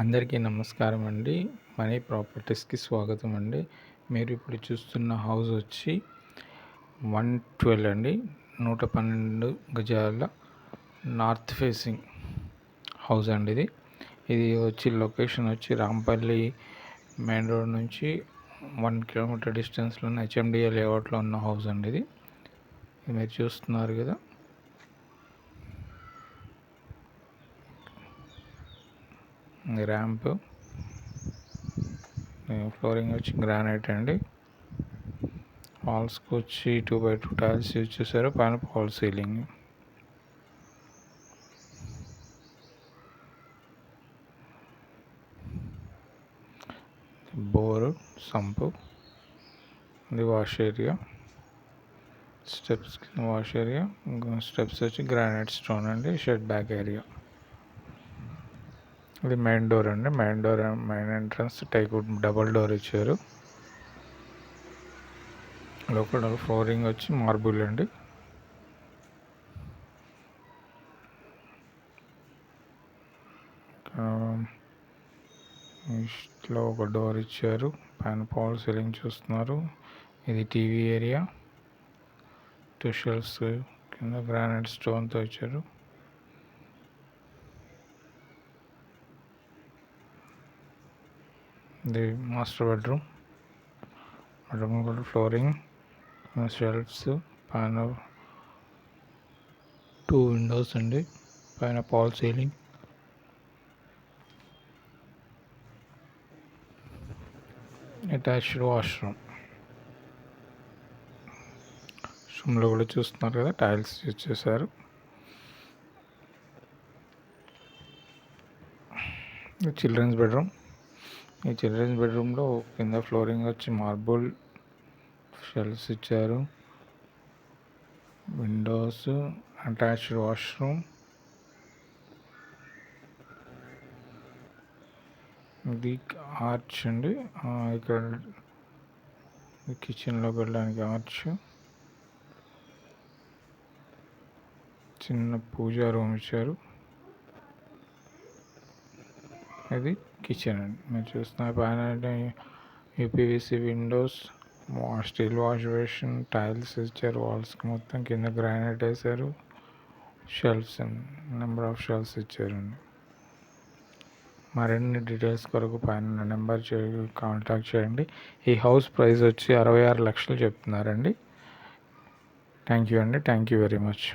అందరికీ నమస్కారం అండి. మనీ ప్రాపర్టీస్కి స్వాగతం అండి. మీరు ఇప్పుడు చూస్తున్న హౌస్ వచ్చి 112 అండి, 112 గజాల నార్త్ ఫేసింగ్ హౌస్ అండి. ఇది వచ్చి లొకేషన్ వచ్చి రాంపల్లి మెయిన్ రోడ్ నుంచి 1 కిలోమీటర్ డిస్టెన్స్లో హెచ్ఎండిఏ లేఅవుట్లో ఉన్న హౌస్ అండి. ఇది మీరు చూస్తున్నారు కదా. ర్యాంప్, ఫ్లోరింగ్ వచ్చి గ్రానైట్ అండి. వాల్స్కి వచ్చి 2x2 టైల్స్ యూజ్ చేశారు. పైన ఫాల్ సీలింగ్. బోరు, సంపు, ఇది wash area, steps wash area, steps వచ్చి గ్రానైట్ స్టోన్ అండి. Shed back area. ఇది మెయిన్ డోర్ అండి. మెయిన్ ఎంట్రన్స్ టైక్వుడ్ డబల్ డోర్ ఇచ్చారు. లోపల ఫ్లోరింగ్ వచ్చి మార్బుల్ అండి. ఈస్ట్లో ఒక డోర్ ఇచ్చారు. పైన ఫాల్ సీలింగ్ చూస్తున్నారు. ఇది టీవీ ఏరియా. 2 షెల్ఫ్స్ కింద గ్రానైట్ స్టోన్తో ఇచ్చారు. ఇది మాస్టర్ బెడ్రూమ్ కూడా ఫ్లోరింగ్, షెల్ఫ్స్, పైన 2 విండోస్ అండి. పైన ఫాల్ సీలింగ్. అటాచ్డ్ వాష్రూమ్లో కూడా చూస్తున్నారు కదా, టైల్స్ యూజ్ చేశారు. Children's bedroom. ఈ చిల్డ్రన్స్ బెడ్రూమ్లో కింద ఫ్లోరింగ్ వచ్చి మార్బుల్, షెల్ఫ్స్ ఇచ్చారు, విండోస్, అటాచ్డ్ వాష్రూమ్. ఇది ఆర్చ్ అండి. ఇక్కడ కిచెన్లోకి వెళ్ళడానికి ఆర్చ్. చిన్న పూజా రూమ్ ఇచ్చారు. ఇది కిచెన్ అండి. మీరు చూస్తున్న పైన UPVC Windows, steel wash basin, tiles ఇచ్చారు. వాల్స్కి మొత్తం కింద గ్రానైట్ వేశారు. షెల్ఫ్స్ అండి, నెంబర్ ఆఫ్ షెల్ఫ్స్ ఇచ్చారండి. మరిన్ని డీటెయిల్స్ కొరకు పైన నెంబర్ కాంటాక్ట్ చేయండి. ఈ హౌస్ ప్రైస్ వచ్చి 66 లక్షలు చెప్తున్నారండి. థ్యాంక్ యూ అండి. Thank you very much.